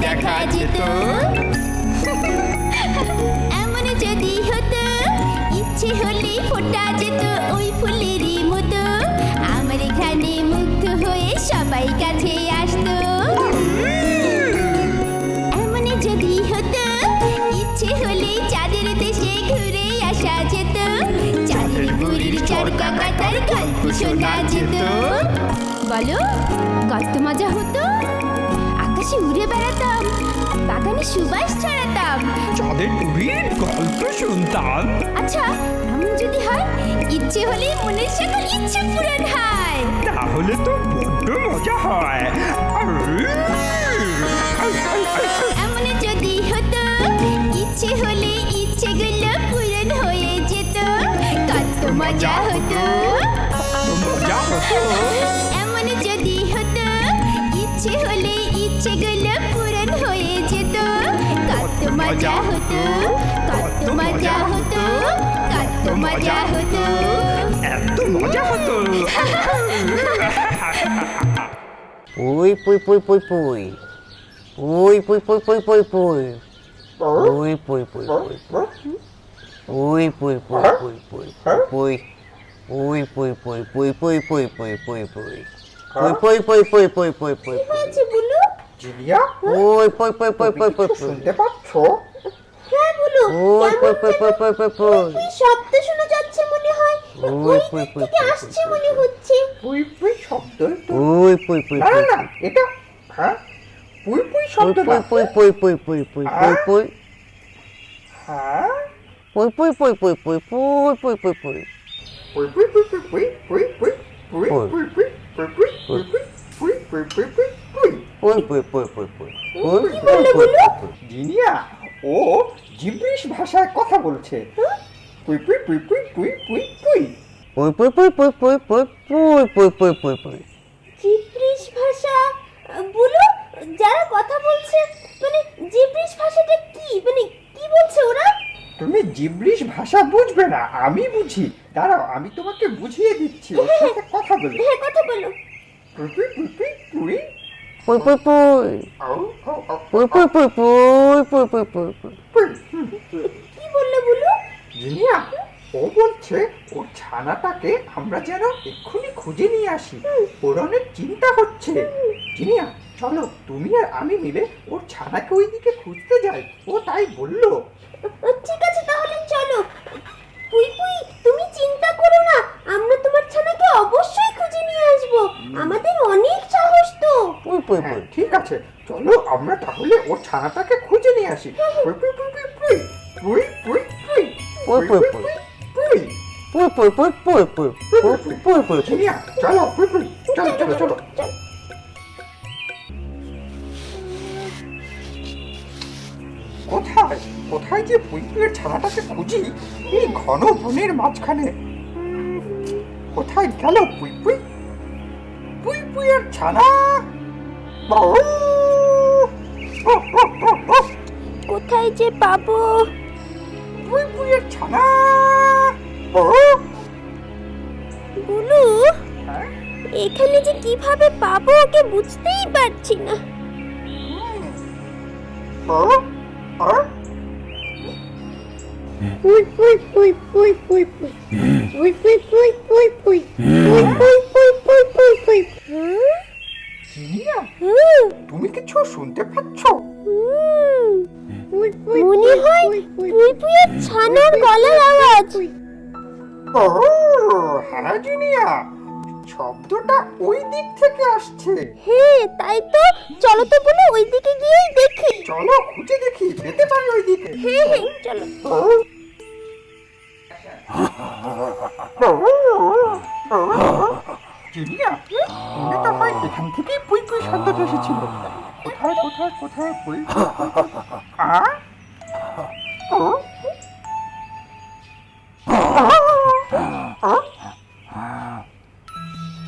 দেখা যেত। এমন যদি হতো ইচ্ছে হলেই ফোটা যেত ওই ফুলেরই মতো, আমার এখানে মুগ্ধ হয়ে সবাই কাছে আসতো। এমন যদি হতো ইচ্ছে হলেই চাঁদের দেশে ঘুরে আসা যেত, চাঁদের বুড়ির চরকা কাটার গল্প শোনা যেত। বলো কত মজা হতো, আকাশে উড়ে বেড়াতাম, বাগানে সুবাস ছড়াতাম, চাঁদের বুড়ির গল্প শুনতাম। আচ্ছা এমন যদি হয় ইচ্ছে হলেই মনের সকল ইচ্ছে পূরণ হয়, তাহলে তো বড্ড মজা হয়। এমন যদি হতো ইচ্ছে হলে ইচ্ছেগুলো পূরণ হয়ে যেত, কত মজা হতো। মজা হতো। এমন যদি হতো ইচ্ছে হলে ইচ্ছেগুলো পূরণ হয়ে যেত, কত মজা হতো, কত মজা হতো, কত মজা হতো, এত মজা হতো। Ui, pui, pui, pui, pui. Ui, pui, pui, pui, pui, pui. Ui, pui, pui, pui, pui. Ui, pui, pui, pui, pui, pui. Ui, pui, pui, pui, pui, pui, pui, pui, pui. Pui, pui, pui, pui, pui, pui, pui, pui. বলো Jinia, Ui, pui, pui, pui, তুমি pui, pui, কিছু pui. শুনতে পাচ্ছ? হ্যাঁ বলো Ui, pui, pui, pui, pui, pui, pui. শব্দ শোনা যাচ্ছে মনে হয়, Ui, pui, pui, থেকে pui, আসছে pui, মনে pui. হচ্ছে। পুই পুই শব্দ তো। Ui, pui, pui, না না pui, না, pui. এটা হ্যাঁ পুই পুই Pui, শব্দ না। pui, pui, pui, pui, pui, pui, pui, pui. হ্যাঁ Pui, pui, pui, pui, pui, pui, pui, pui, pui. পুই পুই পুই পুই পুই পুই পুই পুই পুই। পুই পুই পুই পুই পুই পুই পুই পুই পুই পুই। Pui, pui, pui, pui, pui. Pui, pui, pui, pui, pui. Jinia, ও জিব্রিশ ভাষায় কথা বলছে। পুই পুই পুই পুই পুই পুই পুই। Pui, pui, pui, pui, pui, pui, pui, pui, pui, pui, pui. জিব্রিশ ভাষা বলো, যারা কথা বলছে মানে জিব্রিশ ভাষাটা কি, মানে কি বলছে ওরা? তুমি জিব্রিশ ভাষা বুঝবে না, আমি বুঝি। দাঁড়াও, আমি তোমাকে বুঝিয়ে দিচ্ছি, ওর সাথে কথা বলে। হ্যাঁ কথা বলো। পুই পুই পুই পুই পুই। Pui, pui, pui. আউ আউ আউ Pui, pui, pui, pui, pui, pui, pui, pui. পুই। কি বললো বলো? জিনিয়া, ও বলছে ওর ছানাটাকে আমরা যেন এক্ষুনি খুঁজে নিয়ে আসি, ওর অনেক চিন্তা হচ্ছে। জিনিয়া, চলো তুমি আর আমি মিলে ওর ছানাকে ওইদিকে খুঁজতে যাই, ও তাই বললো। ঠিক আছে তাহলে চলো। পুই পুই তুমি চিন্তা করো না, আমরা তোমার ছানাকে অবশ্যই খুঁজে নিয়ে আসবো, আমাদের অনেক সাহস তো। Pui, pui, হ্যাঁ, pui. ঠিক আছে, চলো আমরা তাহলে ওর ছানাটাকে খুঁজে নিয়ে আসি। পুই পুই পুই পুই পুই পুই পুই পুই Pui, pui, pui. পুই। Pui, pui, pui, pui, pui. Pui, pui, pui, pui. Jinia, চলো পুই পুই, চলো চলো চলো। কোথায় কোথায় যে পুই পুইয়ের ছানাটাকে খুঁজি এই ঘন বনের মাঝখানে? কোথায় গেল পুই পুই? পুই পুইয়ের ছানা! কোথায় যে পাবো? পুই পুইয়ের ছানা! বুলু হ্যাঁ? এখানে যে কিভাবে পাবো ওকে বুঝতেই পারছি না। Pui, pui, pui, pui, pui, pui. Pui, pui, pui, pui, pui. Pui, pui, pui, pui, pui, pui. Jinia, তুমি কিছু শুনতে পাচ্ছ? Pui, pui, মনে pui, হয় pui, pui, পুই পুইয়ের ছানার গলার আওয়াজ। pui. হ্যাঁ জিনিয়া, শব্দটা ওই দিক থেকে আসছে। হ্যাঁ তাই তো, চলো তো বলে ওইদিকে গিয়েই দেখি। চলো খুঁজে দেখি, যেতে পারি ওই দিকে। হ্যাঁ হ্যাঁ চলো। জিনিয়া, মনে তো হয় এখান থেকেই পুই পুই শব্দটা এসেছিল। কোথায় কোথায় কোথায় পুই? আ? ও?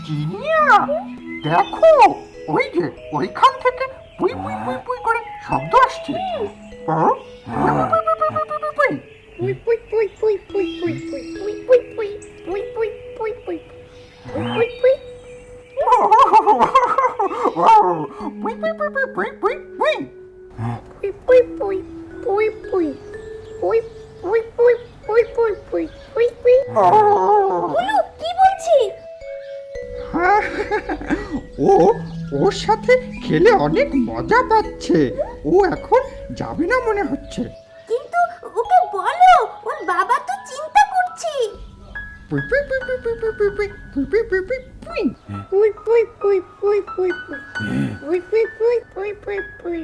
জিনিয়া, দেখো ওই যে ওইখান থেকে পুই পুই পুই পুই করে শব্দ আসছে। পুই। Pui, pui, pui, pui, pui, pui, pui. Pui, pui, pui. Pui, pui, pui, pui. Pui, pui, pui. পুই পুই পুই পুই পুই পুই পুই। পুই পুই পুই পুই পুই পুই পুই পুই পুই পুই পুই পুই বলো কি বলছি? ও ওর সাথে খেলে অনেক মজা পাচ্ছে। ও এখন যাবে না মনে হচ্ছে। কিন্তু ওকে বলো, ওর বাবা তো চিন্তা করছে। পুই পুই পুই পুই পুই পুই পুই পুই পুই পুই পুই পুই। পুই পুই পুই পুই পুই পুই পুই পুই পুই পুই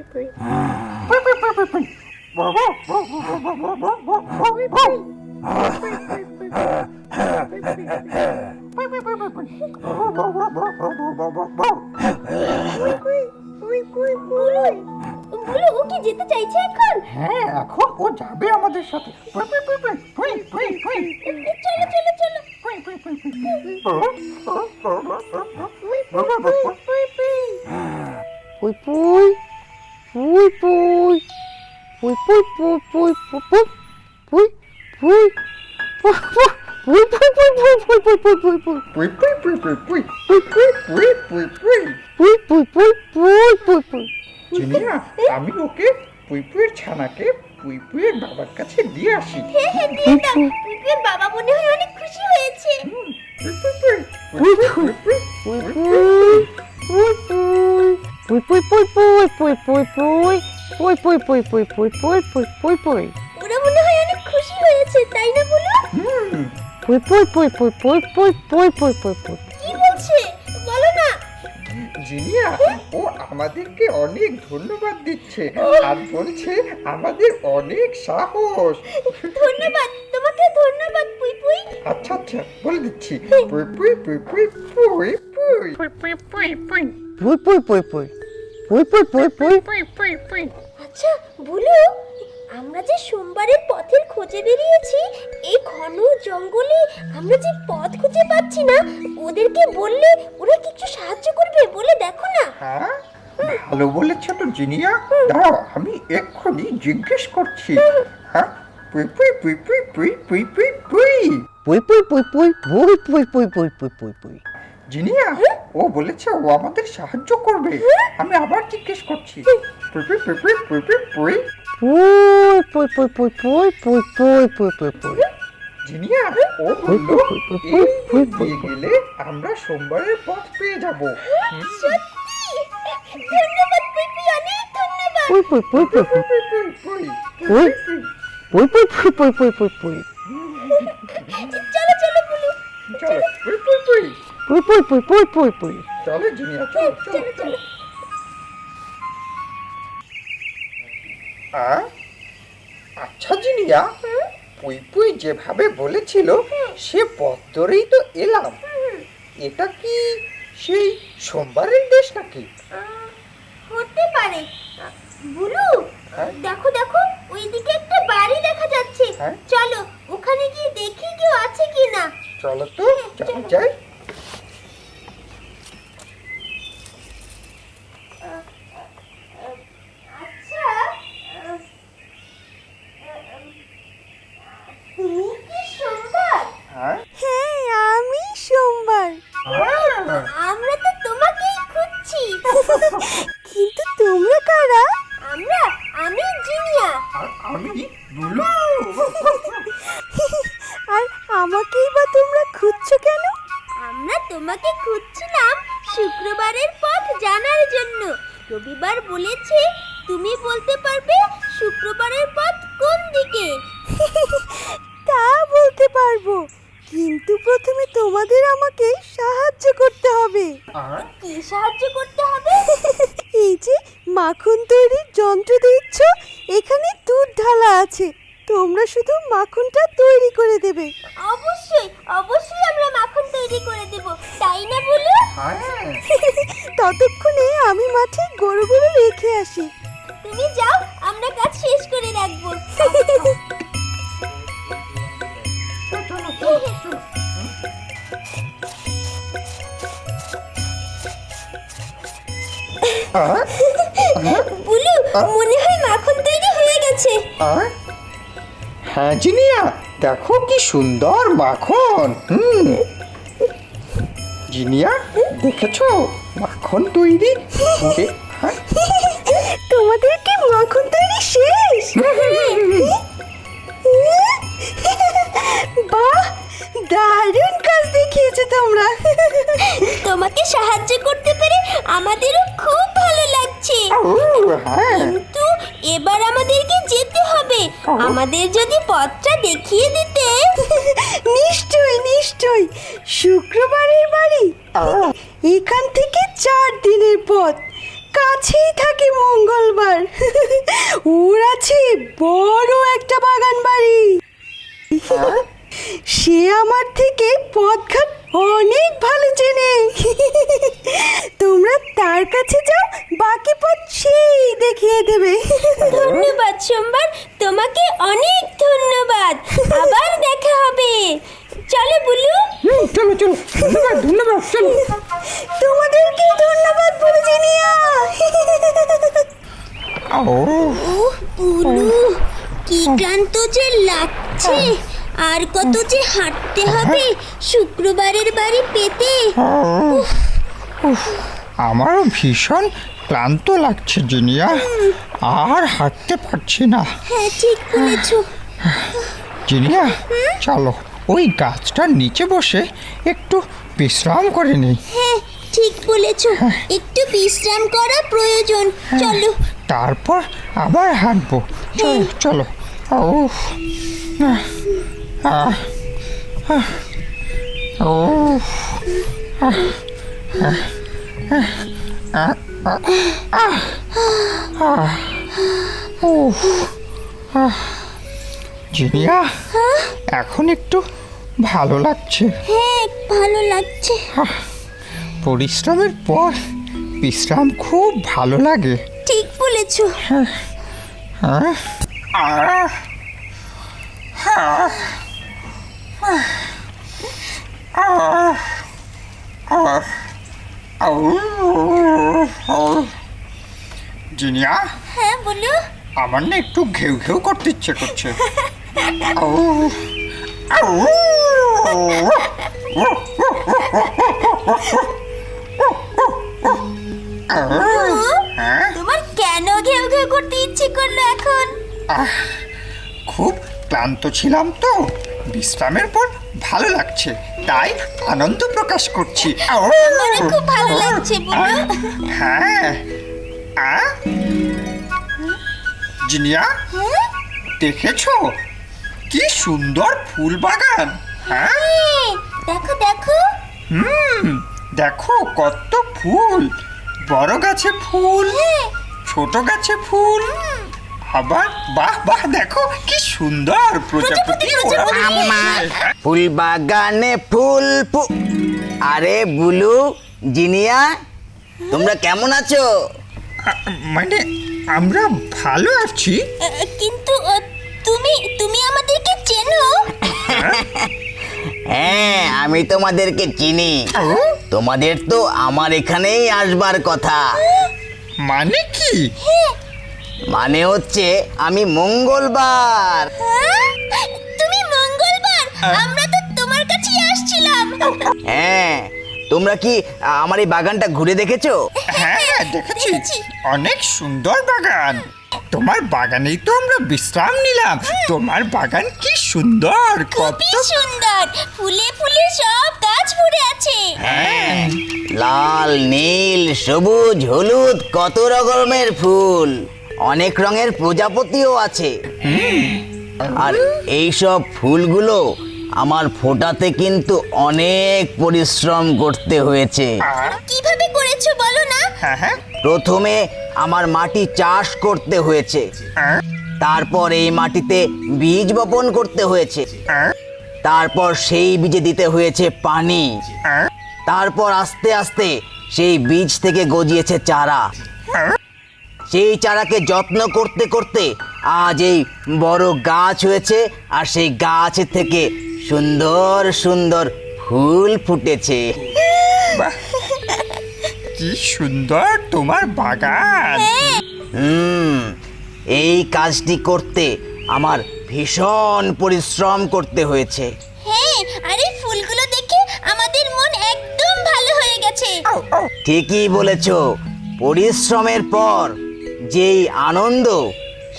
পুই পুই বলো ও কি যেতে চাইছে এখন? হ্যাঁ, এখন ও যাবে আমাদের সাথে। পুই পুই পুই পুই পুই পুই পুই চলো চলো চলো। পুই পুই পুই পুই পুই পুই পুই পুই পুই পুই পুই পুই পুই পুই জিনিয়া, আমি ওকে পুই পুইয়ের ছানাকে পুই পুইয়ের বাবার কাছে দিয়ে আসি। হ্যাঁ হ্যাঁ দিয়ে দাও। পিপির বাবা মনে হয় অনেক খুশি হয়েছে। ওরা মনে হয় অনেক খুশি হয়েছে, তাই না বলো? কি বলছে বলো না। জিনিয়া, ও আমাদেরকে অনেক ধন্যবাদ দিচ্ছে আর বলছে আমাদের অনেক সাহস। ধন্যবাদ তোমাকে, ধন্যবাদ পুই পুই। আচ্ছা আচ্ছা, বলে দিচ্ছি। পুই পুই পুই পুই পুই পুই। আচ্ছা বলো, আমরা যে সোমবারের পথের খোঁজে বেরিয়েছি, এই ঘন জঙ্গলে আমরা যে পথ খুঁজে পাচ্ছি না, ওদেরকে বললে ওরা কিছু সাহায্য করবে বলে দেখো না। হ্যাঁ, ভালো বলেছ তো জিনিয়া। দাঁড়াও, আমি এক্ষুনি জিজ্ঞেস করছি। হ্যাঁ, পুই পুই পুই পুই পুই পুই পুই পুই। জিনিয়া, ও বলেছে ও আমাদের সাহায্য করবে। আমি আবার জিজ্ঞেস করছি। পুই পুই পুই পুই পুই পুই। জিনিয়া, ও বললো এই দিক দিয়ে গেলে আমরা সোমবারের পথ পেয়ে যাব। সত্যি ধন্যবাদ পুই পুই, অনেক ধন্যবাদ। চলো চলো বলো। চলো চলো জিনিয়া, চলো চলো চলো। আচ্ছা জিনিয়া, পুই পুই যেভাবে বলেছিল সে পথ ধরেই তো এলাম। এটা কি সেই সোমবারের দেশ নাকি? হতে পারে। বুলু, হ্যাঁ? দেখো দেখো ওইদিকে একটা বাড়ি দেখা যাচ্ছে। হ্যাঁ? চলো ওখানে গিয়ে দেখি কেউ আছে কিনা। চলো তো যাই। আচ্ছা তুমি কি সোমবার? হ্যাঁ, হ্যাঁ আমি সোমবার। হ্যাঁ। আমরা তো তোমাকেই খুঁজছি। কিন্তু তোমরা কারা? আমি জিনিয়া। আর আমি বুলু। আর আমাকেই বা তোমরা খুঁজছো কেন? আমরা তোমাকে খুঁজছিলাম শুক্রবারের পথ জানার জন্য। রবিবার বলেছে তুমি বলতে পারবে শুক্রবারের পথ কোন দিকে। তা বলতে পারবো, কিন্তু প্রথমে তোমাদের আমাকে সাহায্য করতে হবে। কি সাহায্য করতে হবে? এই যে মাখন তৈরির যন্ত্র দিচ্ছ, এখানে দুধ ঢালা আছে, তোমরা শুধু মাখনটা তৈরি করে দেবে। অবশ্যই অবশ্যই আমরা মাখন তৈরি করে দেব, তাই না বলো? হ্যাঁ, ততক্ষণে আমি মাঠে গরুগুলো রেখে আসি। তুমি যাও, আমরা কাজ শেষ করে রাখবো। বুলু, মনে হয় মাখন তৈরি হয়ে গেছে। হ্যাঁ জিনিয়া, দেখো কি সুন্দর মাখন। জিনিয়া, দেখেছো মাখন তৈরি? হ্যাঁ, তোমাদেরকে মাখন বাহ, দারুণ কাজ দেখিয়েছো তোমরা। তোমাকে সাহায্য করতে পেরে আমাদেরও খুব ভালো লাগছে। কিন্তু এবার আমাদেরকে যেতে হবে। আমাদের যদি পথটা দেখিয়ে দিতে। নিশ্চয়ই নিশ্চয়ই, শুক্রবারের বাড়ি এখান থেকে 4 দিনের পথ, কাছেই থাকে মঙ্গলবার। ওর আছে বড় একটা বাগান বাড়ি। সে আমার থেকে পথঘাট অনেক ভালো চেনে। তোমরা তার কাছে যাও, বাকি পথ সেই দেখিয়ে দেবে। ধন্যবাদ সোমবার, তোমাকে অনেক ধন্যবাদ। আবার দেখা হবে। চলো বুলু। চলো চলো, ধন্যবাদ ধন্যবাদ, চলো। তোমাদেরকে ধন্যবাদ বলে জিনিয়া। ও বুলু, কি ক্লান্ত যে লাগছে। আর কত যে হাঁটতে হবে শুক্রবারের বাড়ি পেতে। আমারও ভীষণ ক্লান্ত লাগছে জিনিয়া, আর হাঁটতে পারছি না। হ্যাঁ, ঠিক বলেছো। জিনিয়া, চলো ওই গাছটার নিচে বসে একটু বিশ্রাম করে নিই। হ্যাঁ, ঠিক বলেছো। একটু বিশ্রাম করা প্রয়োজন। চলো। তারপর আবার হাঁটবো। চলো চলো। উফ, আহ, আহ, উফ, আহ, আহ, আহ, আহ, আহ, উফ, আহ। জিনিয়া, এখন একটু ভালো লাগছে। হ্যাঁ, ভালো লাগছে। পরিশ্রমের পর বিশ্রাম খুব ভালো লাগে। ঠিক বলেছো। হ্যাঁ। আহ, আহ, জিনিয়া, হ্যাঁ বলো। আমার না একটু ঘেউ ঘেউ করতে ইচ্ছে করছে। হ্যাঁ, তোমার কেন ঘেউ ঘেউ করতে ইচ্ছে করলো এখন? খুব ক্লান্ত ছিলাম তো, বিশ্রামের পর ভালো লাগছে, তাই আনন্দ প্রকাশ করছি। আমারও খুব ভালো লাগছে বুলু। হ্যাঁ। জিনিয়া, দেখেছো কি সুন্দর ফুল বাগান? হ্যাঁ, হ্যাঁ, দেখো দেখো। দেখো কত ফুল, বড় গাছে ফুল, ছোট গাছে ফুল, আবার বাহ বাহ, দেখো কি সুন্দর প্রজাপতি ওরা বেরিয়েছে। ফুল বাগানে ফুল আরে বুলু, জিনিয়া, তোমরা কেমন আছো? মানে আমরা ভালো আছি। কিন্তু তুমি তুমি আমাদেরকে চেনো? হ্যাঁ, আমি তোমাদেরকে চিনি। তোমাদের তো আমার এখানেই আসবার কথা। মানে কি? মানে হচ্ছে আমি মঙ্গলবার। হ্যাঁ? তুমি মঙ্গলবার? আমরা তো তোমার কাছেই আসছিলাম। হ্যাঁ, তোমরা কি আমার এই বাগানটা ঘুরে দেখেছো? হ্যাঁ, দেখেছি, অনেক সুন্দর বাগান। তোমার বাগানেই তো আমরা বিশ্রাম নিলাম। তোমার বাগান কি সুন্দর, কত খুবই সুন্দর, ফুলে ফুলে সব গাছ ভরে আছে। হ্যাঁ, লাল, নীল, সবুজ, হলুদ, কত রকমের ফুল, অনেক রঙের প্রজাপতিও আছে। আর এইসব ফুলগুলো আমার ফোটাতে কিন্তু অনেক পরিশ্রম করতে হয়েছে। কিভাবে করেছো বলো না? হ্যাঁ, প্রথমে আমার মাটি চাষ করতে হয়েছে, তারপর এই মাটিতে বীজ বপন করতে হয়েছে, তারপর সেই বীজে দিতে হয়েছে পানি, তারপর আস্তে আস্তে সেই বীজ থেকে গজিয়েছে চারা। সেই চারাকে যত্ন করতে করতে আজ এই বড় গাছ হয়েছে, আর সেই গাছ থেকে সুন্দর সুন্দর ফুল ফুটেছে। কি সুন্দর তোমার বাগান। এই কাজটি করতে আমার ভীষণ পরিশ্রম করতে হয়েছে। হ্যাঁ, আরে ফুলগুলো দেখে আমাদের মন একদম ভালো হয়ে গেছে। ঠিকই বলেছ, পরিশ্রমের পর যেই আনন্দ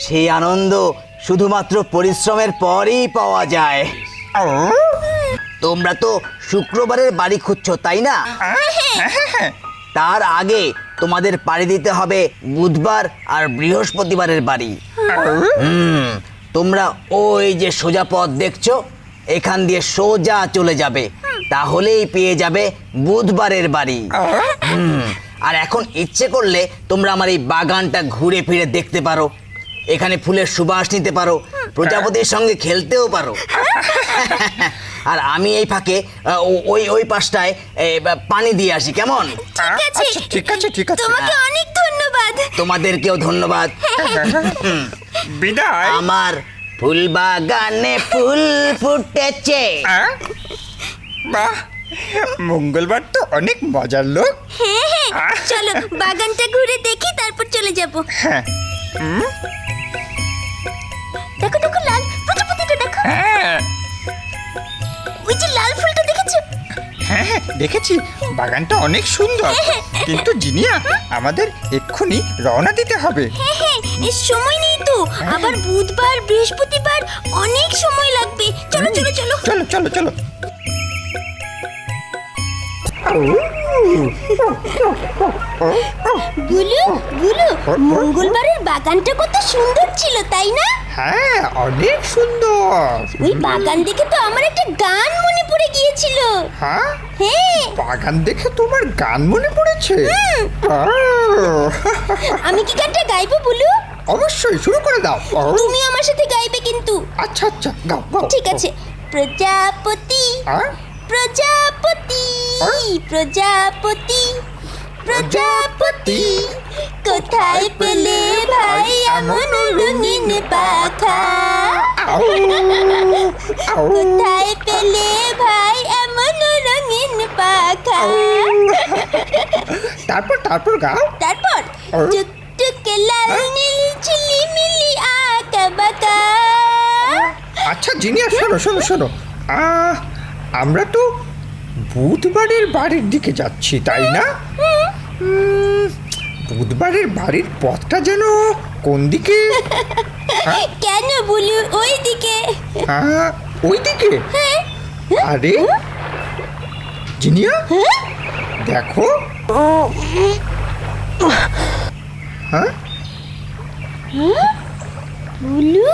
সেই আনন্দ শুধুমাত্র পরিশ্রমের পরেই পাওয়া যায়। ও, তোমরা তো শুক্রবারের বাড়ি খুঁজছো, তাই না? হ্যাঁ। তার আগে তোমাদের পাড়ি দিতে হবে বুধবার আর বৃহস্পতিবারের বাড়ি। তোমরা ওই যে সোজা পথ দেখছো, এখান দিয়ে সোজা চলে যাবে, তাহলেই পেয়ে যাবে বুধবারের বাড়ি। আর এখন ইচ্ছে করলে তোমরা আমার এই বাগানটা ঘুরে ফিরে দেখতে পারো, এখানে ফুলের সুবাস নিতে পারো, প্রজাপতির সঙ্গে খেলতেও পারো। আর আমি এই ফাঁকে ওই পাশটায় পানি দিয়ে আসি, কেমন? আচ্ছা, ঠিক আছে। তোমাকে অনেক ধন্যবাদ। তোমাদেরকেও ধন্যবাদ। বিদায়। আমার ফুল বাগানে ফুল ফুটেছে। বাহ, মঙ্গলবার তো অনেক মজার লোক। হ্যাঁ, চলো বাগানটা ঘুরে দেখি, তারপর চলে যাব। হ্যাঁ। দেখো দেখো, লাল প্রজাপতিটা দেখো। হ্যাঁ, ওই যে লাল ফুলটা দেখেছো? হ্যাঁ, দেখেছি। বাগানটা অনেক সুন্দর, কিন্তু জিনিয়া, আমাদের এক্ষুনি রওনা দিতে হবে। হ্যাঁ, এর সময় নেই তো, আবার বুধবার বৃহস্পতিবার অনেক সময় লাগবে। চলো চলো চলো। চলো। গুলু গুলু, মঙ্গলবারের বাগানটা কত সুন্দর ছিল, তাই না? হ্যাঁ, অনেক সুন্দর। ওই বাগান দেখে তো আমার একটা গান মনে পড়ে গিয়েছিল। হ্যাঁ, হ্যাঁ, বাগান দেখে তোমার গান মনে পড়েছে? আমি কি গানটা গাইবো বুলু? অবশ্যই, শুরু করে দাও। তুমি আমার সাথে গাইবে কিন্তু। আচ্ছা, গাও। ঠিক আছে। প্রজাপতি হ্যাঁ? প্রজাপতি প্রজাপতি প্রজাপতি, কোথায় পেলে ভাই এমন রঙিন পাখা? কোথায় পেলে ভাই এমন রঙিন পাখা? তারপর গাও। তারপর টুকটুকে লাল নীল ঝিলিমিলি আঁকা বাঁকা। আচ্ছা জিনিয়া, শোনো। আমরা তো বুধবারের বাড়ির দিকে যাচ্ছি, তাই না? বুধবারের বাড়ির পথটা যেন কোন দিকে? কেন বলু ওই দিকে? হ্যাঁ, ওই দিকে। আরে জিনিয়া, দেখো। হ্যাঁ, বুলু,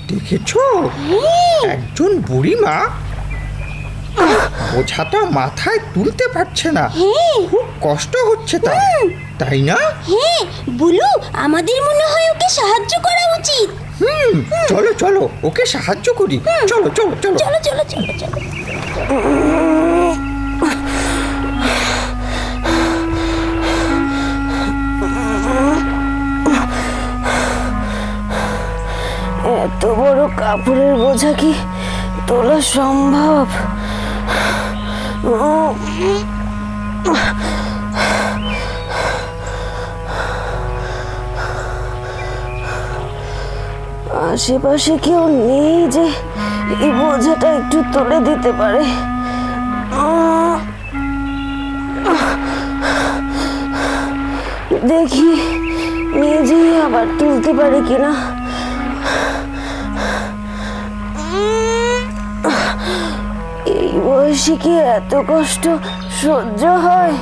দেখেছো? একজন বুড়িমা বোঝাটা মাথায় তুলতে পারছে না, খুব কষ্ট হচ্ছে তাই না? হ্যাঁ বুলু, আমাদের মনে হয় ওকে সাহায্য করা উচিত। চলো ওকে সাহায্য করি। চলো। এত বড় কাপড়ের বোঝা কি তোলা সম্ভব? আশেপাশে কেউ নেই যে এই বোঝাটা একটু তুলে দিতে পারে। দেখি নিজেই আবার তুলতে পারে কিনা। এই বয়সে কি এত কষ্ট সহ্য হয়?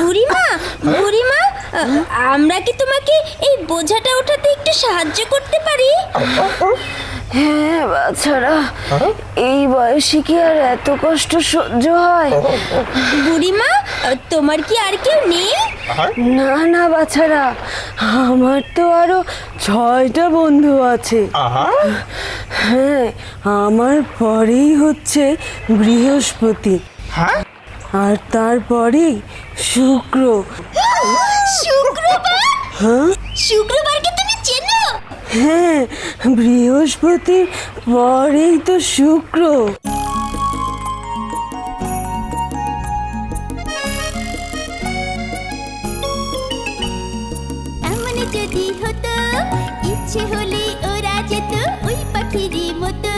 বুড়িমা, আমরা কি তোমাকে এই বোঝাটা ওঠাতে একটু সাহায্য করতে পারি? হ্যাঁ বাছারা, এই বয়সে কি আর এত কষ্ট সহ্য হয়? বুড়িমা, তোমার কি আর কেউ নেই? না বাছারা, আমার তো আরো 6টা বন্ধু আছে। হ্যাঁ, আমার পরেই হচ্ছে বৃহস্পতি, হ্যাঁ, আর তারপরেই শুক্র। শুক্রবার? শুক্রবারকে তুমি চেনো? হ্যাঁ, বৃহস্পতির পরেই তো শুক্র। এমন যদি হতো, ইচ্ছে হলে ওরা যেত ওই পাখিরই মতো,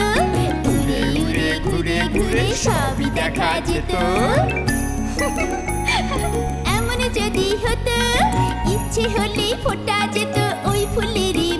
উড়ে উড়ে ঘুরে ঘুরে হলে সবই দেখা যেত এমন যদি হতো ইচ্ছে হলেই ফোটা যেত ওই ফুলেরই